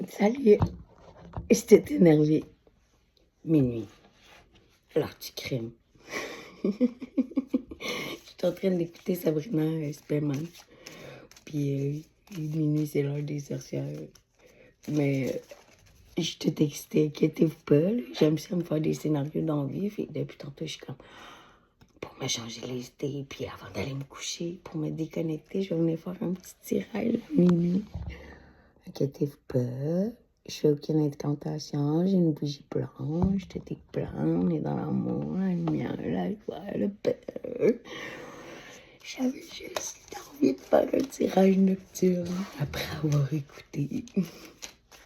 Salut, j'étais énervée. Minuit, l'heure du crime. J'étais en train d'écouter Sabrina Spellman. Puis minuit, c'est l'heure des sorcières. Mais je te textais, inquiétez-vous pas. J'aime ça me faire des scénarios dans la vie. Fait que depuis tantôt, je suis comme, pour me changer les idées, puis avant d'aller me coucher, pour me déconnecter, je vais venir faire un petit tirage à minuit. Inquiétez-vous pas. Je fais aucune incantation, j'ai une bougie blanche, tout est blanc, on est dans l'amour, la lumière, la joie, le peur. J'avais juste envie de faire un tirage nocturne après avoir écouté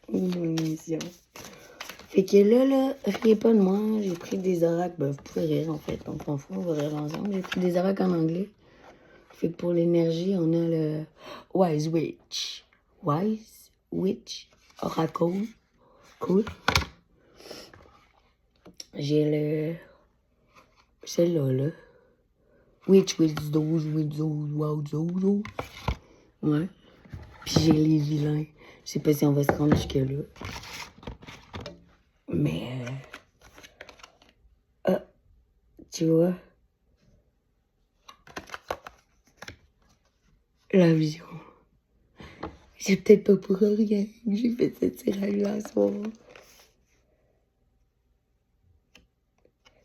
mon émission. Fait que là, riez pas de moi, j'ai pris des oracles, ben vous pouvez rire en fait, on s'en fout, on va rire ensemble. J'ai pris des oracles en anglais. Fait que pour l'énergie, on a le Wise Witch. Wise Witch Oracle. Cool. J'ai le... Celle-là, là. Witch with those, wow, those. Ouais. Puis j'ai les vilains. Je sais pas si on va se rendre jusque-là. Mais... Ah, tu vois? La vision. C'est peut-être pas pour rien que j'ai fait ce tirage-là ce soir.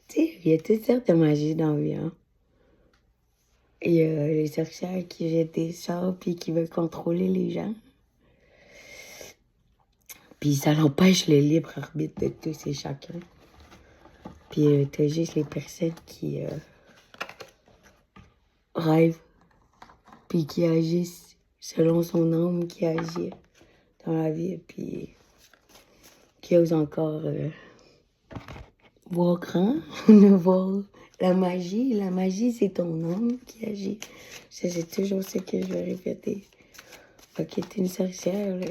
Tu sais, il y a toutes sortes de magie dans la vie, hein. Il y a les sorcières qui jettent des sorts puis qui veulent contrôler les gens. Puis ça l'empêche le libre arbitre de tous et chacun. Puis t'as juste les personnes qui rêvent puis qui agissent selon son âme qui agit dans la vie. Puis qui osent encore voir grand, voir la magie. La magie, c'est ton âme qui agit. Ça, c'est toujours ce que je vais répéter. Ok, t'es une sorcière, là.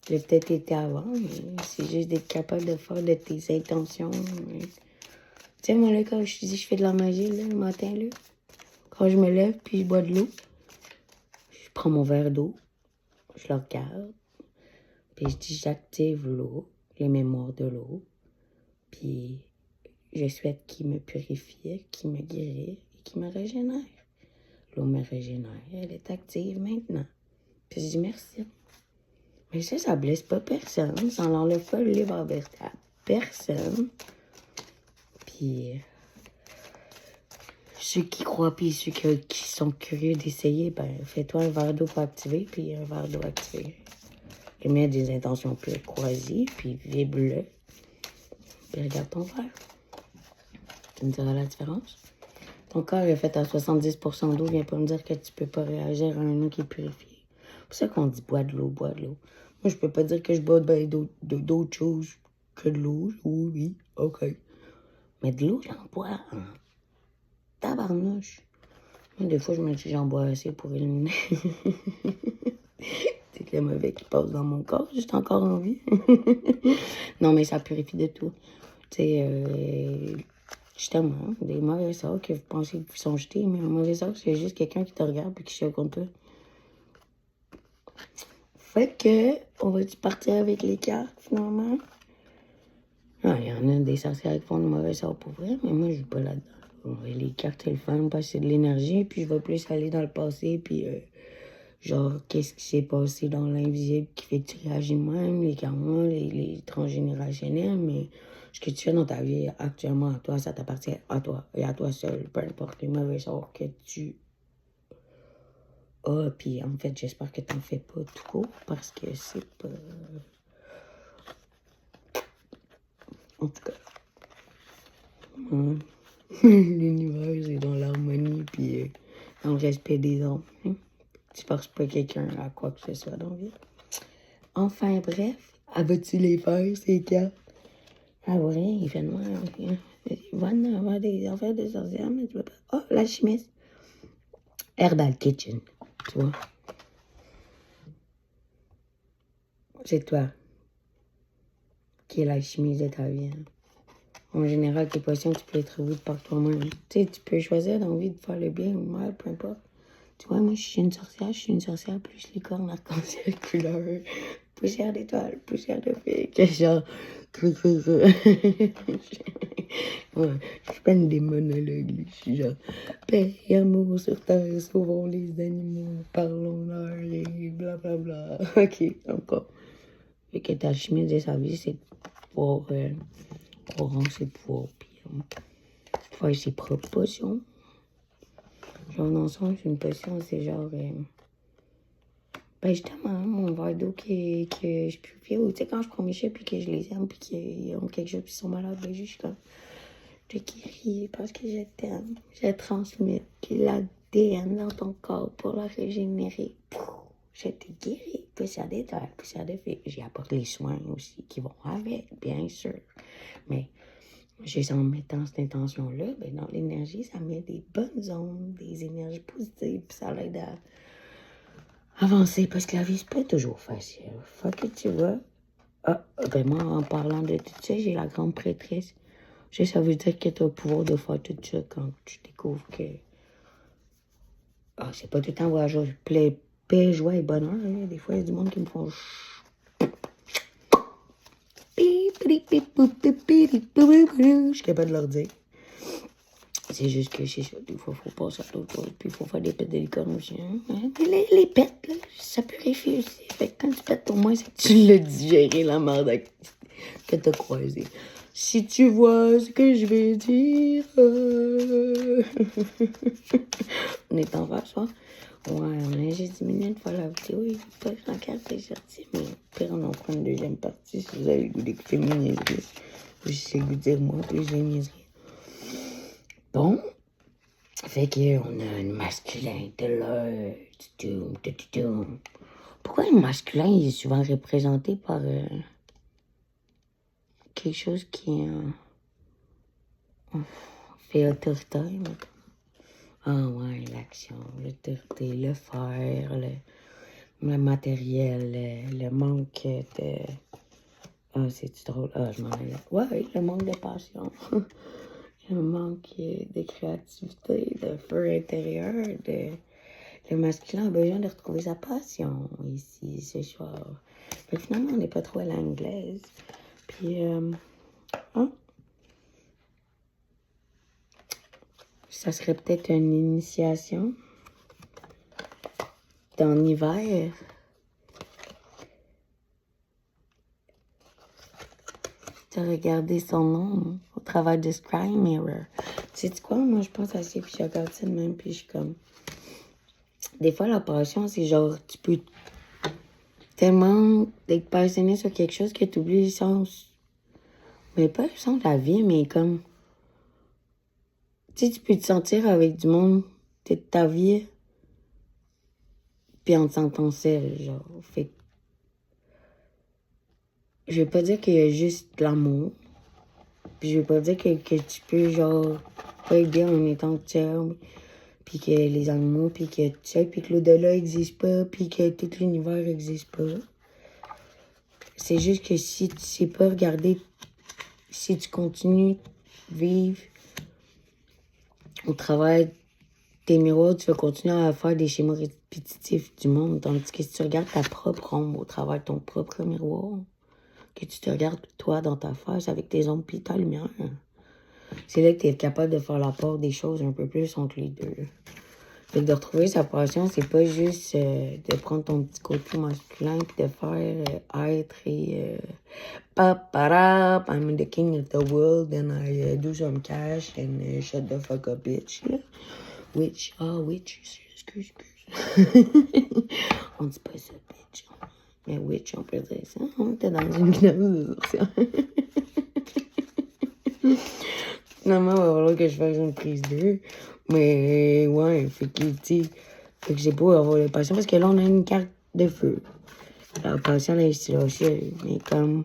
J'ai peut-être été avant, mais c'est juste d'être capable de faire de tes intentions. Tu sais, moi, là, quand je te dis je fais de la magie, là, le matin, là, quand je me lève puis je bois de l'eau, je prends mon verre d'eau, je le regarde, puis je dis j'active l'eau, les mémoires de l'eau, puis je souhaite qu'il me purifie, qu'il me guérisse et qu'il me régénère. L'eau me régénère, elle est active maintenant. Puis je dis merci. Mais ça blesse pas personne. Ça n'enlève pas le libre arbitre à personne. Puis ceux qui croient, puis ceux qui sont curieux d'essayer, ben fais-toi un verre d'eau pas activé, puis un verre d'eau activé. Et mets des intentions plus croisées, puis vibre-le. Puis regarde ton verre. Tu me diras la différence. Ton corps est fait à 70% d'eau. Viens pas me dire que tu peux pas réagir à un eau qui est purifiée. C'est pour ça qu'on dit bois de l'eau, bois de l'eau. Moi, je peux pas dire que je bois d'autres choses que de l'eau. Oui, ok. Mais de l'eau, j'en bois en tabarnouche. Moi, des fois, je me dis j'en bois assez pour éliminer. C'est que le mauvais qui passe dans mon corps, juste encore en vie. Non, mais ça purifie de tout. Tu sais, justement, des mauvais sorts que vous pensez qu'ils sont jetés, mais un mauvais sort, c'est juste quelqu'un qui te regarde et qui se contre toi. Fait que, on va-tu partir avec les cartes, finalement? Ah, il y en a des sorcières qui font de mauvais sorts pour vrai, mais moi, je joue pas là-dedans. Les cartes, c'est le fun parce que c'est de l'énergie, puis je vais plus aller dans le passé, puis genre, qu'est-ce qui s'est passé dans l'invisible qui fait que tu réagis de même, les karmas, les transgénérationnels, mais ce que tu fais dans ta vie actuellement à toi, ça t'appartient à toi et à toi seul, peu importe les mauvais sorts que tu as. Puis en fait, j'espère que t'en fais pas tout court parce que c'est pas. En tout cas, l'univers est dans l'harmonie puis dans le respect des autres. Hein? Tu forces pas quelqu'un à quoi que ce soit dans la vie. Enfin, bref, vas-tu les faire, ces cartes? Ah ouais, il fait noir. Hein? Il va en avoir des affaires de sorcières, mais tu veux pas. Oh, la chimiste. Herbal Kitchen, tu vois. C'est toi qui est la chimiste de ta vie. Hein? En général, tes potions, tu peux les trouver par toi-même. Tu sais, tu peux choisir d'envie de faire le bien ou le mal, peu importe. Tu vois, moi, je suis une sorcière plus licorne arc-en-ciel couleur poussière d'étoile, poussière de fée, que genre... Ouais, je fais des monologues, je suis genre... Paix et amour sur terre, sauvons les animaux, parlons leur et blablabla. Ok, encore. Fait que ta chimie de sa vie, c'est pour rendre ses pouvoirs, puis faire ses propres potions. Genre, dans le sens, une potion, c'est genre... ben justement, mon verre d'eau que je purifie, ou tu sais, quand je prends mes chats, puis que je les aime, puis qu'ils ont quelque chose, puis ils sont malades, ben juste comme... Je te guéris parce que je t'aime. Je transmets l'ADN dans ton corps pour la régénérer. Je te guéris. Poussière d'étoile, poussière de fée. J'y apporte les soins aussi qui vont avec, bien sûr. Mais juste en mettant cette intention-là, ben dans l'énergie, ça met des bonnes ondes, des énergies positives, puis ça l'aide à avancer parce que la vie, c'est pas toujours facile. Faut que tu vois. Ah, ben moi, en parlant de tout ça, j'ai la grande prêtresse. Ça veut dire que tu as le pouvoir de faire tout ça quand tu découvres que. Ah, c'est pas tout le temps voyageur. Paix, joie et bonheur. Hein. Des fois, il y a du monde qui me font. Je suis capable de leur dire. C'est juste que c'est ça. Des fois, il faut passer à d'autres choses. Puis il faut faire des pets de licorne aussi. Hein. Les pets, là, ça purifie aussi. Fait que quand tu pètes, au moins, c'est que tu l'as digéré, la merde que t'as croisée. Si tu vois ce que je vais dire. On est en vache, hein? Ouais, on a juste 10 minutes pour la vidéo. Il faut pas que j'enquête, c'est sorti. Mais pire, on en prend une deuxième partie si vous avez le goût d'écouter mes niaiseries. Ou si c'est le goût de dire moi, plus j'ai niaiseries. Bon. Fait qu'on a un masculin de l'heure. Pourquoi un masculin il est souvent représenté par quelque chose qui fait autoritaire? Ah ouais, l'action, l'autorité, le faire, le matériel, le manque de... Ah, c'est drôle. Ah, je m'en vais. Ouais, le manque de passion. Le manque de créativité, de feu intérieur, Le masculin a besoin de retrouver sa passion ici, ce soir. Mais finalement, on n'est pas trop à l'anglaise. Puis, hein? Ça serait peut-être une initiation dans l'hiver. De regarder son nom au travers de Scry Mirror. Tu sais quoi? Moi, je pense à ça, puis je regarde ça de même, puis je suis comme... Des fois, la passion, c'est genre, tu peux tellement être passionné sur quelque chose que tu oublies le sens. Mais pas le sens de la vie, mais comme... Tu sais, tu peux te sentir avec du monde toute ta vie, puis en te sentant seul, genre. Fait que... Je vais pas dire qu'il y a juste de l'amour. Puis je vais pas dire que tu peux, genre, pas être bien en étant seul. Puis que les animaux, puis que tu sais, puis que l'au-delà n'existe pas, puis que tout l'univers n'existe pas. C'est juste que si tu sais pas regarder, si tu continues de vivre au travers tes miroirs, tu vas continuer à faire des schémas répétitifs du monde. Tandis que si tu regardes ta propre ombre au travers de ton propre miroir, que tu te regardes toi dans ta face avec tes ombres puis ta lumière, c'est là que tu es capable de faire la part des choses un peu plus entre les deux. Fait que de retrouver sa passion, c'est pas juste de prendre ton petit côté masculin et de faire être et paparap, I'm the king of the world and I do some cash and shut the fuck up, bitch. Là. Witch, excuse. On dit pas ça, bitch. Mais witch, on peut dire ça. On était dans une gnose de sorcière. Finalement, il va falloir que je fasse une prise d'eux. Mais ouais, fait que j'ai beau avoir la passion parce que là, on a une carte de feu. La passion, là, c'est là aussi. Mais comme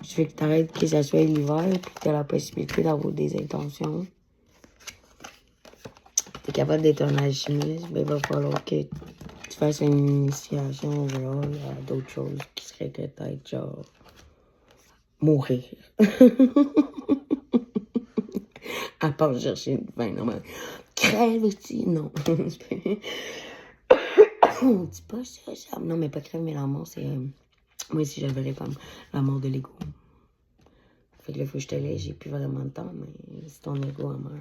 je veux que t'arrêtes que ça soit l'hiver puis que t'as la possibilité d'avoir des intentions. T'es capable d'être un alchimiste, mais il va falloir que tu fasses une initiation genre, à d'autres choses qui seraient peut-être genre mourir. À part chercher une fin, non, mais crève aussi, non. On dit pas ça, ça. Non, mais pas crève, mais l'amour, c'est... moi aussi, j'avais comme l'amour de l'ego. Fait que là, faut que je te laisse, j'ai plus vraiment de temps, mais c'est ton ego, meurt.